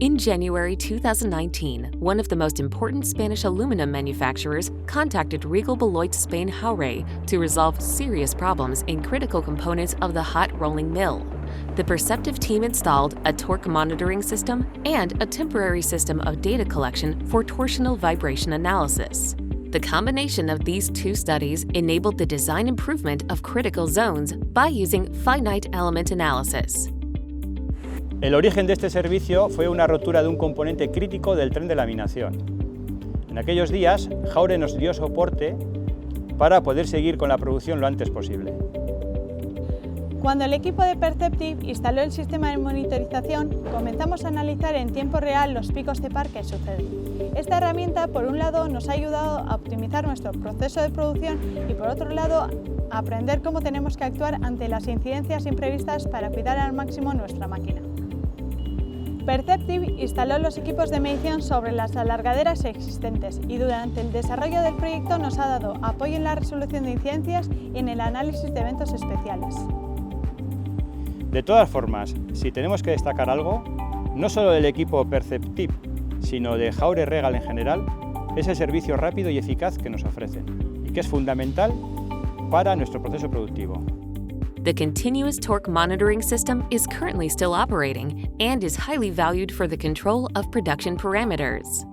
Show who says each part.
Speaker 1: In January 2019, one of the most important Spanish aluminum manufacturers contacted Regal Beloit Spain Jaure to resolve serious problems in critical components of the hot rolling mill. The Perceptiv team installed a torque monitoring system and a temporary system of data collection for torsional vibration analysis. The combination of these two studies enabled the design improvement of critical zones by using finite element analysis.
Speaker 2: El origen de este servicio fue una rotura de un componente crítico del tren de laminación. En aquellos días, Jaure nos dio soporte para poder seguir con la producción lo antes posible.
Speaker 3: Cuando el equipo de Perceptiv instaló el sistema de monitorización, comenzamos a analizar en tiempo real los picos de par que suceden. Esta herramienta, por un lado, nos ha ayudado a optimizar nuestro proceso de producción y, por otro lado, a aprender cómo tenemos que actuar ante las incidencias imprevistas para cuidar al máximo nuestra máquina. Perceptiv instaló los equipos de medición sobre las alargaderas existentes y durante el desarrollo del proyecto nos ha dado apoyo en la resolución de incidencias y en el análisis de eventos especiales.
Speaker 2: De todas formas, si tenemos que destacar algo, no solo del equipo Perceptiv, sino de Jaure Regal en general, es el servicio rápido y eficaz que nos ofrecen y que es fundamental para nuestro proceso productivo.
Speaker 1: The continuous torque monitoring system is currently still operating and is highly valued for the control of production parameters.